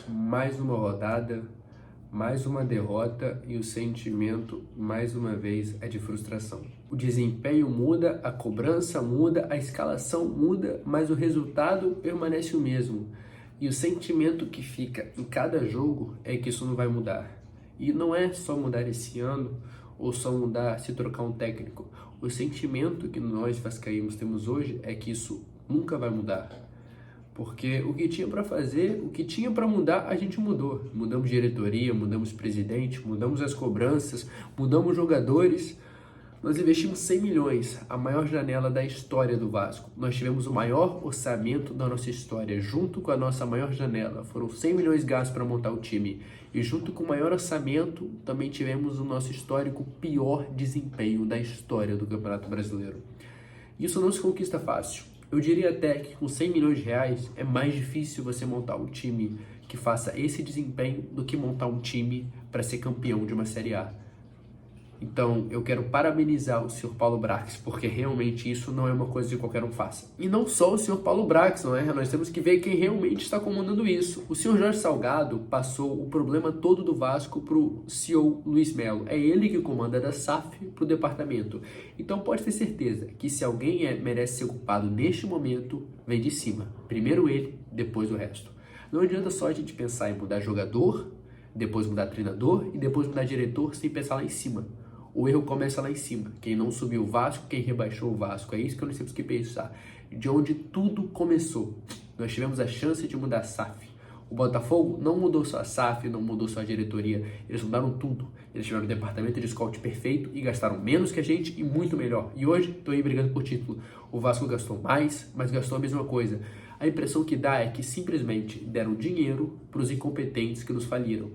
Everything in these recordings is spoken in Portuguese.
Mais uma rodada, mais uma derrota e o sentimento, mais uma vez, é de frustração. O desempenho muda, a cobrança muda, a escalação muda, mas o resultado permanece o mesmo. E o sentimento que fica em cada jogo é que isso não vai mudar. E não é só mudar esse ano ou só mudar se trocar um técnico. O sentimento que nós vascaínos temos hoje é que isso nunca vai mudar. Porque o que tinha para fazer, o que tinha para mudar, a gente mudou. Mudamos diretoria, mudamos presidente, mudamos as cobranças, mudamos jogadores. Nós investimos 100 milhões, a maior janela da história do Vasco. Nós tivemos o maior orçamento da nossa história, junto com a nossa maior janela. Foram 100 milhões gastos para montar o time. E junto com o maior orçamento, também tivemos o nosso histórico pior desempenho da história do Campeonato Brasileiro. Isso não se conquista fácil. Eu diria até que com 100 milhões de reais é mais difícil você montar um time que faça esse desempenho do que montar um time para ser campeão de uma Série A. Então, eu quero parabenizar o senhor Paulo Brax, porque realmente isso não é uma coisa que qualquer um faça. E não só o senhor Paulo Brax, não é? Nós temos que ver quem realmente está comandando isso. O senhor Jorge Salgado passou o problema todo do Vasco para o CEO Luiz Melo. É ele que comanda da SAF para o departamento. Então, pode ter certeza que se alguém merece ser culpado neste momento, vem de cima. Primeiro ele, depois o resto. Não adianta só a gente pensar em mudar jogador, depois mudar treinador e depois mudar diretor sem pensar lá em cima. O erro começa lá em cima. Quem não subiu o Vasco, quem rebaixou o Vasco. É isso que nós temos que pensar. De onde tudo começou. Nós tivemos a chance de mudar a SAF. O Botafogo não mudou só a SAF, não mudou só a diretoria. Eles mudaram tudo. Eles tiveram um departamento de scout perfeito e gastaram menos que a gente e muito melhor. E hoje estão aí brigando por título. O Vasco gastou mais, mas gastou a mesma coisa. A impressão que dá é que simplesmente deram dinheiro para os incompetentes que nos faliram.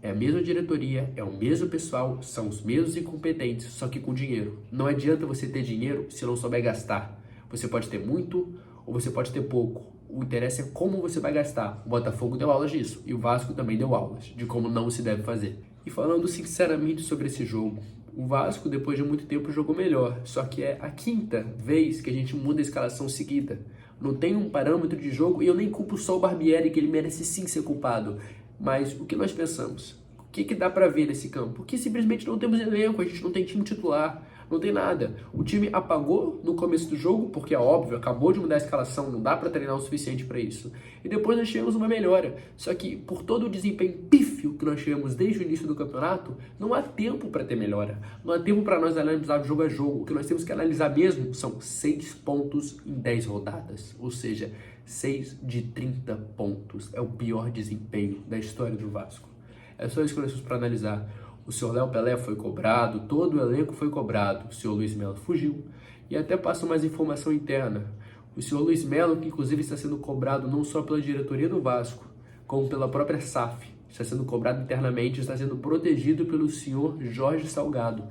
É a mesma diretoria, é o mesmo pessoal, são os mesmos incompetentes, só que com dinheiro. Não adianta você ter dinheiro se não souber gastar. Você pode ter muito ou você pode ter pouco. O interesse é como você vai gastar. O Botafogo deu aulas disso e o Vasco também deu aulas de como não se deve fazer. E falando sinceramente sobre esse jogo, o Vasco depois de muito tempo jogou melhor, só que é a quinta vez que a gente muda a escalação seguida. Não tem um parâmetro de jogo e eu nem culpo só o Barbieri, que ele merece sim ser culpado. Mas o que nós pensamos? O que dá pra ver nesse campo? Porque simplesmente não temos elenco, a gente não tem time titular, não tem nada. O time apagou no começo do jogo, porque é óbvio, acabou de mudar a escalação, não dá pra treinar o suficiente pra isso. E depois nós tivemos uma melhora. Só que por todo o desempenho pífio que nós tivemos desde o início do campeonato, não há tempo pra ter melhora. Não há tempo pra nós analisar jogo a jogo. O que nós temos que analisar mesmo são 6 pontos em 10 rodadas. Ou seja, 6 de 30 pontos. É o pior desempenho da história do Vasco. É só isso que nós temos para analisar. O senhor Léo Pelé foi cobrado, todo o elenco foi cobrado. O senhor Luiz Melo fugiu. E até passa mais informação interna. O senhor Luiz Melo, que inclusive está sendo cobrado não só pela diretoria do Vasco, como pela própria SAF, está sendo cobrado internamente, está sendo protegido pelo senhor Jorge Salgado.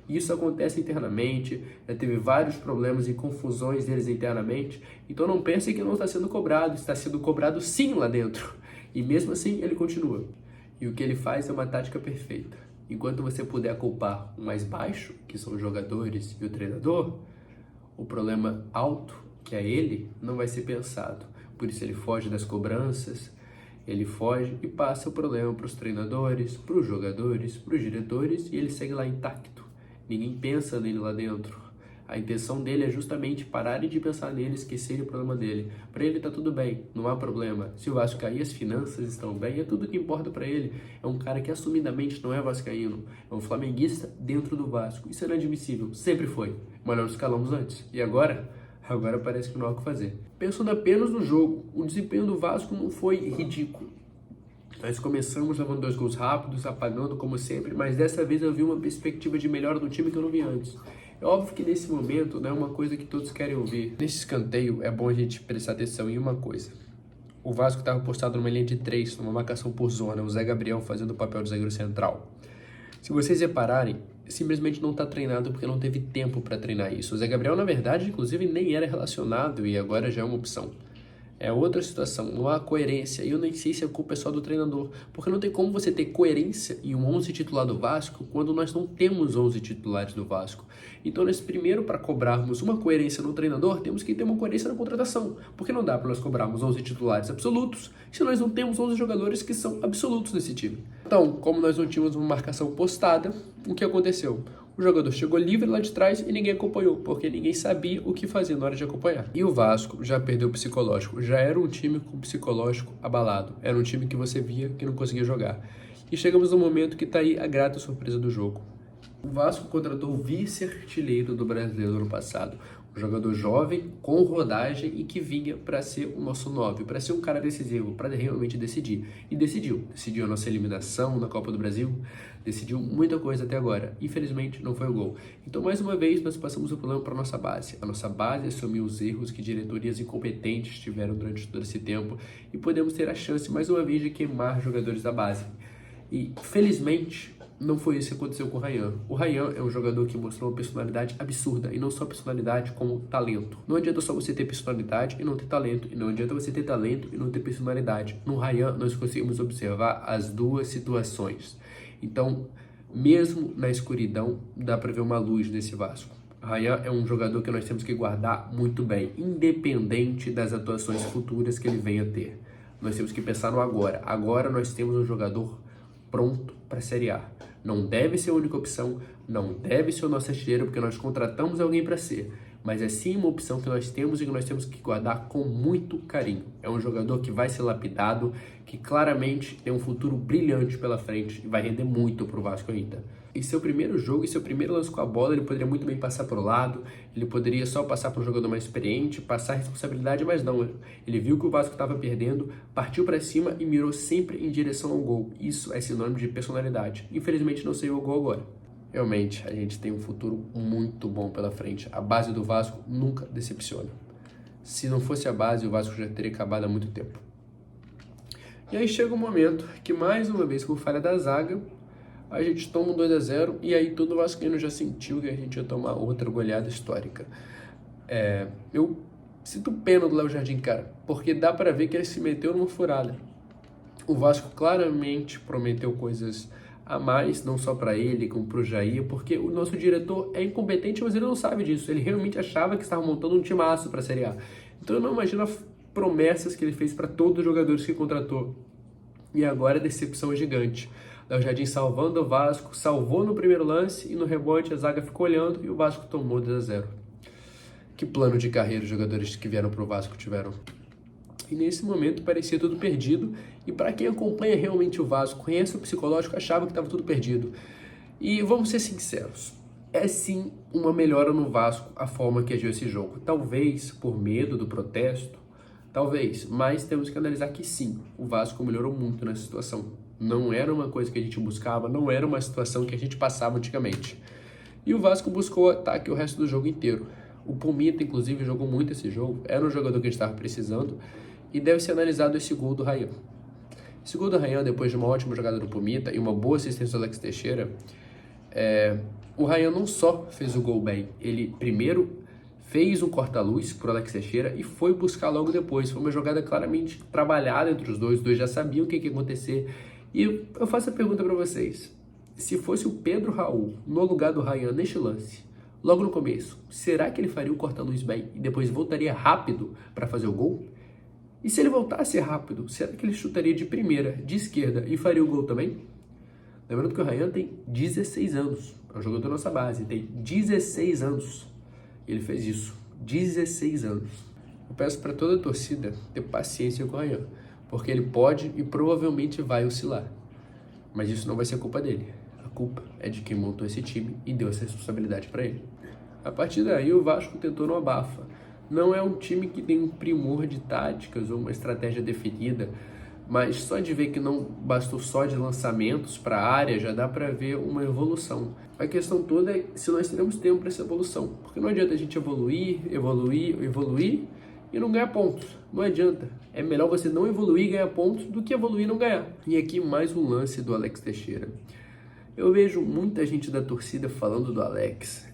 Isso acontece internamente, já teve vários problemas e confusões deles internamente, então não pensem que não está sendo cobrado sim lá dentro. E mesmo assim ele continua. E o que ele faz é uma tática perfeita. Enquanto você puder culpar o mais baixo, que são os jogadores e o treinador, o problema alto, que é ele, não vai ser pensado. Por isso ele foge das cobranças, ele foge e passa o problema para os treinadores, para os jogadores, para os diretores e ele segue lá intacto. Ninguém pensa nele lá dentro. A intenção dele é justamente pararem de pensar nele, esquecerem o problema dele. Para ele tá tudo bem, não há problema. Se o Vasco cair, as finanças estão bem, é tudo que importa para ele. É um cara que assumidamente não é vascaíno, é um flamenguista dentro do Vasco. Isso é inadmissível, sempre foi. Mas nós nos calamos antes. E agora? Agora parece que não há o que fazer. Pensando apenas no jogo, o desempenho do Vasco não foi ridículo. Nós começamos levando 2 gols rápidos, apagando como sempre, mas dessa vez eu vi uma perspectiva de melhora do time que eu não vi antes. É óbvio que nesse momento não é uma coisa que todos querem ouvir. Nesse escanteio é bom a gente prestar atenção em uma coisa. O Vasco estava postado numa linha de 3, numa marcação por zona, o Zé Gabriel fazendo o papel de zagueiro central. Se vocês repararem, simplesmente não está treinado porque não teve tempo para treinar isso. O Zé Gabriel, na verdade, inclusive nem era relacionado e agora já é uma opção. É outra situação, não há coerência. E eu nem sei se a culpa é só do treinador, porque não tem como você ter coerência em um 11 titular do Vasco quando nós não temos 11 titulares do Vasco. Então, nós primeiro, para cobrarmos uma coerência no treinador, temos que ter uma coerência na contratação, porque não dá para nós cobrarmos 11 titulares absolutos se nós não temos 11 jogadores que são absolutos nesse time. Então, como nós não tínhamos uma marcação postada, o que aconteceu? O jogador chegou livre lá de trás e ninguém acompanhou, porque ninguém sabia o que fazer na hora de acompanhar. E o Vasco já perdeu o psicológico, já era um time com o psicológico abalado, era um time que você via que não conseguia jogar. E chegamos no momento que está aí a grata surpresa do jogo. O Vasco contratou o vice-artilheiro do Brasileiro no ano passado, um jogador jovem, com rodagem e que vinha para ser o nosso 9, para ser um cara decisivo, para realmente decidir. E decidiu. Decidiu a nossa eliminação na Copa do Brasil, decidiu muita coisa até agora. Infelizmente, não foi o gol. Então, mais uma vez, nós passamos o problema para a nossa base. A nossa base assumiu os erros que diretorias incompetentes tiveram durante todo esse tempo e podemos ter a chance, mais uma vez, de queimar jogadores da base. E, felizmente, não foi isso que aconteceu com o Ryan. O Ryan é um jogador que mostrou uma personalidade absurda, e não só personalidade, como talento. Não adianta só você ter personalidade e não ter talento, e não adianta você ter talento e não ter personalidade. No Ryan, nós conseguimos observar as duas situações. Então, mesmo na escuridão, dá para ver uma luz nesse Vasco. O Ryan é um jogador que nós temos que guardar muito bem, independente das atuações futuras que ele venha a ter. Nós temos que pensar no agora. Agora nós temos um jogador pronto para a Série A. Não deve ser a única opção, não deve ser o nosso artilheiro, porque nós contratamos alguém para ser, mas é sim uma opção que nós temos e que nós temos que guardar com muito carinho. É um jogador que vai ser lapidado, que claramente tem um futuro brilhante pela frente e vai render muito para o Vasco ainda. E seu primeiro jogo e seu primeiro lance com a bola, ele poderia muito bem passar para o lado, ele poderia só passar para um jogador mais experiente, passar a responsabilidade, mas não. Ele viu que o Vasco estava perdendo, partiu para cima e mirou sempre em direção ao gol. Isso é sinônimo de personalidade. Infelizmente não saiu o gol agora. Realmente, a gente tem um futuro muito bom pela frente. A base do Vasco nunca decepciona. Se não fosse a base, o Vasco já teria acabado há muito tempo. E aí chega um momento que, mais uma vez, com falha da zaga, a gente toma um 2-0 e aí todo vascaíno já sentiu que a gente ia tomar outra goleada histórica. Eu sinto pena do Léo Jardim, cara, porque dá pra ver que ele se meteu numa furada. O Vasco claramente prometeu coisas a mais, não só para ele, como para o Jair, porque o nosso diretor é incompetente, mas ele não sabe disso. Ele realmente achava que estava montando um timaço para a Série A. Então eu não imagino as promessas que ele fez para todos os jogadores que contratou. E agora a decepção é gigante. Léo Jardim salvando o Vasco, salvou no primeiro lance e no rebote a zaga ficou olhando e o Vasco tomou 2-0. Que plano de carreira os jogadores que vieram para o Vasco tiveram? E nesse momento parecia tudo perdido, e para quem acompanha realmente o Vasco, conhece o psicológico, achava que estava tudo perdido. E vamos ser sinceros, é sim uma melhora no Vasco a forma que agiu esse jogo. Talvez por medo do protesto, talvez, mas temos que analisar que sim, o Vasco melhorou muito nessa situação. Não era uma coisa que a gente buscava, não era uma situação que a gente passava antigamente. E o Vasco buscou ataque o resto do jogo inteiro. O Pumita, inclusive, jogou muito esse jogo, era um jogador que a gente estava precisando, e deve ser analisado esse gol do Ryan. Esse gol do Ryan, depois de uma ótima jogada do Pumita e uma boa assistência do Alex Teixeira, o Ryan não só fez o gol bem, ele primeiro fez um corta-luz para o Alex Teixeira e foi buscar logo depois. Foi uma jogada claramente trabalhada entre os dois já sabiam o que ia acontecer. E eu faço a pergunta para vocês, se fosse o Pedro Raul no lugar do Ryan neste lance, logo no começo, será que ele faria o corta-luz bem e depois voltaria rápido para fazer o gol? E se ele voltasse rápido, será que ele chutaria de primeira, de esquerda e faria o gol também? Lembrando que o Ryan tem 16 anos, é um jogador da nossa base, tem 16 anos. E ele fez isso, 16 anos. Eu peço para toda a torcida ter paciência com o Ryan, porque ele pode e provavelmente vai oscilar. Mas isso não vai ser culpa dele. A culpa é de quem montou esse time e deu essa responsabilidade para ele. A partir daí, o Vasco tentou no abafa. Não é um time que tem um primor de táticas ou uma estratégia definida, mas só de ver que não bastou só de lançamentos para a área, já dá para ver uma evolução. A questão toda é se nós teremos tempo para essa evolução, porque não adianta a gente evoluir e não ganhar pontos. Não adianta. É melhor você não evoluir e ganhar pontos do que evoluir e não ganhar. E aqui mais um lance do Alex Teixeira. Eu vejo muita gente da torcida falando do Alex,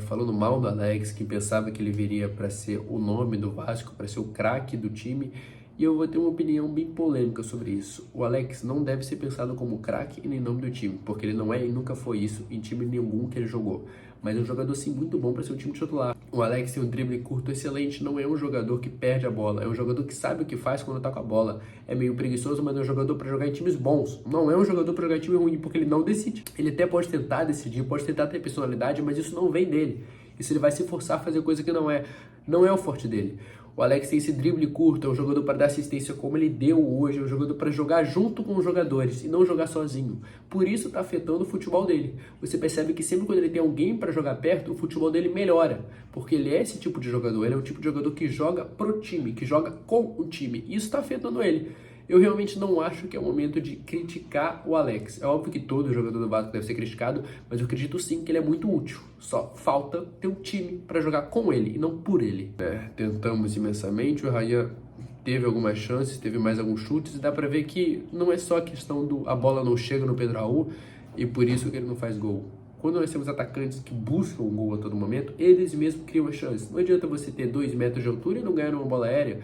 falando mal do Alex, que pensava que ele viria para ser o nome do Vasco, para ser o craque do time, E eu vou ter uma opinião bem polêmica sobre isso. O Alex não deve ser pensado como craque e nem nome do time, porque ele não é e nunca foi isso em time nenhum que ele jogou. Mas é um jogador sim muito bom para ser um time titular. O Alex tem um drible curto excelente, não é um jogador que perde a bola, é um jogador que sabe o que faz quando tá com a bola. É meio preguiçoso, mas é um jogador para jogar em times bons. Não é um jogador para jogar em time ruim, porque ele não decide. Ele até pode tentar decidir, pode tentar ter personalidade, mas isso não vem dele. Isso ele vai se forçar a fazer coisa que não é o forte dele. O Alex tem esse drible curto, é um jogador para dar assistência como ele deu hoje, é um jogador para jogar junto com os jogadores e não jogar sozinho. Por isso está afetando o futebol dele. Você percebe que sempre quando ele tem alguém para jogar perto, o futebol dele melhora, porque ele é esse tipo de jogador, ele é o tipo de jogador que joga pro time, que joga com o time. Isso está afetando ele. Eu realmente não acho que é o momento de criticar o Alex. É óbvio que todo jogador do Vasco deve ser criticado, mas eu acredito sim que ele é muito útil. Só falta ter um time para jogar com ele e não por ele. Tentamos imensamente, o Ryan teve algumas chances, teve mais alguns chutes, e dá para ver que não é só a questão do a bola não chega no Pedro Raul e por isso que ele não faz gol. Quando nós temos atacantes que buscam um gol a todo momento, eles mesmos criam a chance. Não adianta você ter 2 metros de altura e não ganhar uma bola aérea.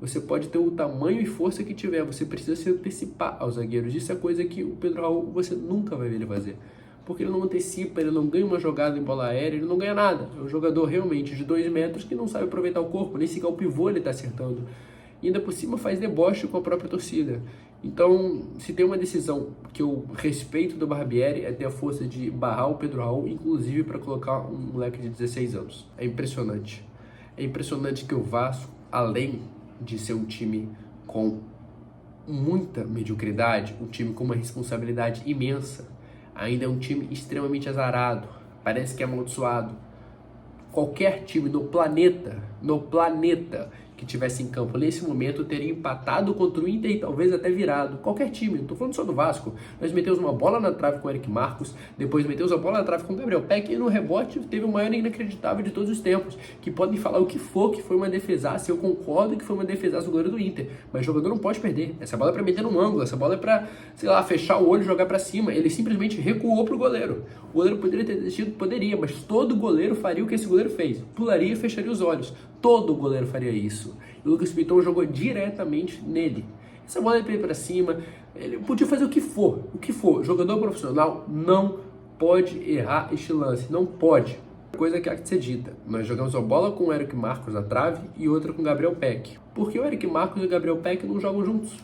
Você pode ter o tamanho e força que tiver, você precisa se antecipar aos zagueiros. Isso é coisa que o Pedro Raul você nunca vai ver ele fazer. Porque ele não antecipa, ele não ganha uma jogada em bola aérea, ele não ganha nada. É um jogador realmente de 2 metros que não sabe aproveitar o corpo, nem sequer o pivô ele está acertando. E ainda por cima faz deboche com a própria torcida. Então, se tem uma decisão que eu respeito do Barbieri é ter a força de barrar o Pedro Raul, inclusive para colocar um moleque de 16 anos. É impressionante. É impressionante que o Vasco, além de ser um time com muita mediocridade, um time com uma responsabilidade imensa, ainda é um time extremamente azarado, parece que é amaldiçoado. Qualquer time no planeta que tivesse em campo nesse momento teria empatado contra o Inter e talvez até virado. Qualquer time, não tô falando só do Vasco. Nós metemos uma bola na trave com o Eric Marcos, depois metemos a bola na trave com o Gabriel Peck e no rebote teve o maior inacreditável de todos os tempos, que podem falar o que for que foi uma defesaça, eu concordo que foi uma defesaça do goleiro do Inter, mas o jogador não pode perder. Essa bola é pra meter no ângulo, essa bola é pra, sei lá, fechar o olho e jogar pra cima. Ele simplesmente recuou pro goleiro. O goleiro poderia ter desistido? Poderia, mas todo goleiro faria o que esse goleiro fez. Pularia e fecharia os olhos. Todo goleiro faria isso. E o Lucas Piton jogou diretamente nele. Essa bola ele veio pra cima, ele podia fazer o que for. Jogador profissional não pode errar este lance, não pode. Coisa que há que ser dita. Nós jogamos uma bola com o Eric Marcos na trave e outra com o Gabriel Peck. Porque o Eric Marcos e o Gabriel Peck não jogam juntos.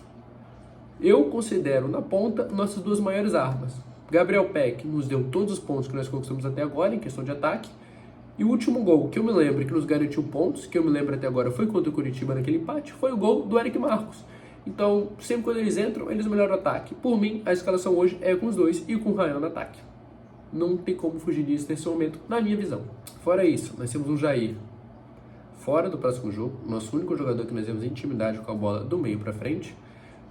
Eu considero na ponta nossas 2 maiores armas. Gabriel Peck nos deu todos os pontos que nós conquistamos até agora em questão de ataque. E o último gol que eu me lembro que nos garantiu pontos, que eu me lembro até agora foi contra o Curitiba naquele empate, foi o gol do Eric Marcos. Então, sempre quando eles entram, eles melhoram o ataque. Por mim, a escalação hoje é com os 2 e com o Ryan no ataque. Não tem como fugir disso nesse momento, na minha visão. Fora isso, nós temos um Jair fora do próximo jogo, nosso único jogador que nós temos intimidade com a bola do meio para frente,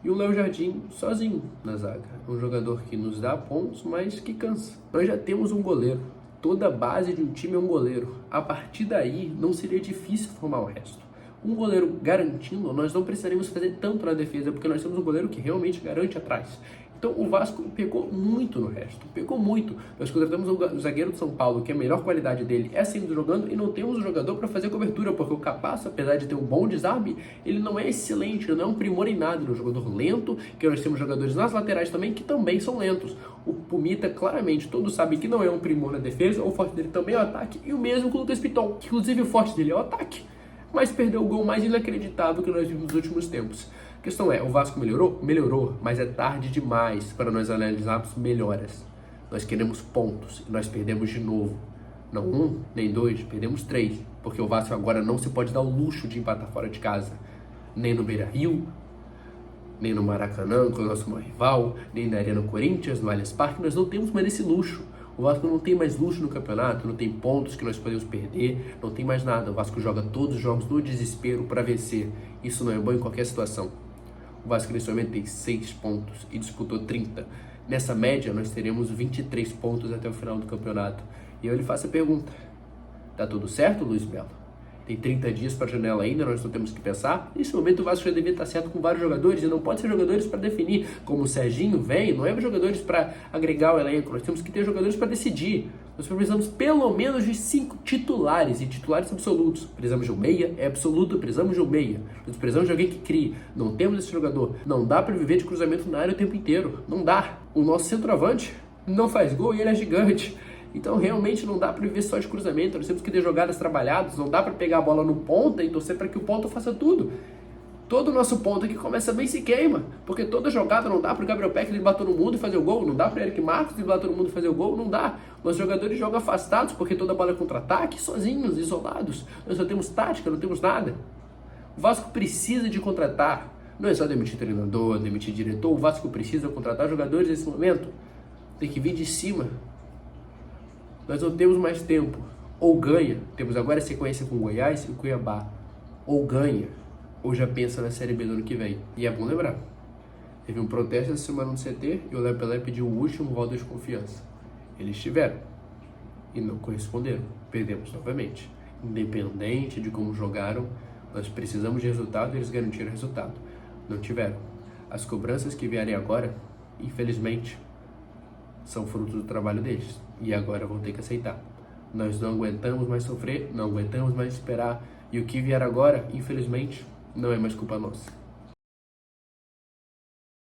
e o Léo Jardim sozinho na zaga. Um jogador que nos dá pontos, mas que cansa. Nós já temos um goleiro. Toda a base de um time é um goleiro. A partir daí, não seria difícil formar o resto. Um goleiro garantindo, nós não precisaríamos fazer tanto na defesa, porque nós temos um goleiro que realmente garante atrás. Então o Vasco pecou muito no resto, pecou muito. Nós contratamos o zagueiro de São Paulo, que a melhor qualidade dele é saindo jogando, e não temos um jogador para fazer cobertura, porque o Capasso, apesar de ter um bom desarme, ele não é excelente, ele não é um primor em nada, ele é um jogador lento, que nós temos jogadores nas laterais também, que também são lentos. O Pumita, claramente, todos sabem que não é um primor na defesa, o forte dele também é o ataque, e o mesmo com o Lucas Piton, que inclusive o forte dele é o ataque, mas perdeu o gol mais inacreditável que nós vimos nos últimos tempos. A questão é, o Vasco melhorou? Melhorou, mas é tarde demais para nós analisarmos melhoras. Nós queremos pontos e nós perdemos de novo. Não 1, nem 2, perdemos 3, porque o Vasco agora não se pode dar o luxo de empatar fora de casa. Nem no Beira-Rio, nem no Maracanã, que é o nosso maior rival, nem na Arena Corinthians, no Allianz Parque, nós não temos mais esse luxo. O Vasco não tem mais luxo no campeonato, não tem pontos que nós podemos perder, não tem mais nada. O Vasco joga todos os jogos no desespero para vencer. Isso não é bom em qualquer situação. O Vasco nesse momento tem 6 pontos e disputou 30. Nessa média, nós teremos 23 pontos até o final do campeonato. E eu lhe faço a pergunta: tá tudo certo, Luiz Melo? Tem 30 dias para a janela ainda, nós não temos que pensar. Nesse momento o Vasco já devia estar certo com vários jogadores, e não pode ser jogadores para definir, como o Serginho vem, não é jogadores para agregar o elenco, nós temos que ter jogadores para decidir. Nós precisamos pelo menos de 5 titulares, e titulares absolutos. Precisamos de um meia, é absoluto, precisamos de um meia. Nós precisamos de alguém que crie. Não temos esse jogador. Não dá para viver de cruzamento na área o tempo inteiro. Não dá. O nosso centroavante não faz gol e ele é gigante. Então realmente não dá para viver só de cruzamento. Nós temos que ter jogadas trabalhadas. Não dá para pegar a bola no ponta e torcer para que o ponta faça tudo. Todo o nosso ponto que começa bem se queima, porque toda jogada não dá para o Gabriel Peck driblar todo mundo e fazer o gol, não dá para o Eric Marcos driblar todo mundo e fazer o gol, não dá. Os jogadores jogam afastados porque toda bola é contra-ataque, sozinhos, isolados. Nós só temos tática, não temos nada. O Vasco precisa de contratar, não é só demitir treinador, demitir diretor, o Vasco precisa contratar jogadores nesse momento. Tem que vir de cima. Nós não temos mais tempo. Ou ganha, temos agora a sequência com o Goiás e o Cuiabá. Ou ganha, ou já pensa na Série B do ano que vem. E é bom lembrar, teve um protesto essa semana no CT e o Léo Pelé pediu o último voto de confiança. Eles tiveram e não corresponderam. Perdemos novamente. Independente de como jogaram, nós precisamos de resultado e eles garantiram resultado. Não tiveram. As cobranças que vierem agora, infelizmente, são fruto do trabalho deles. E agora vão ter que aceitar. Nós não aguentamos mais sofrer, não aguentamos mais esperar. E o que vier agora, infelizmente, não é mais culpa nossa.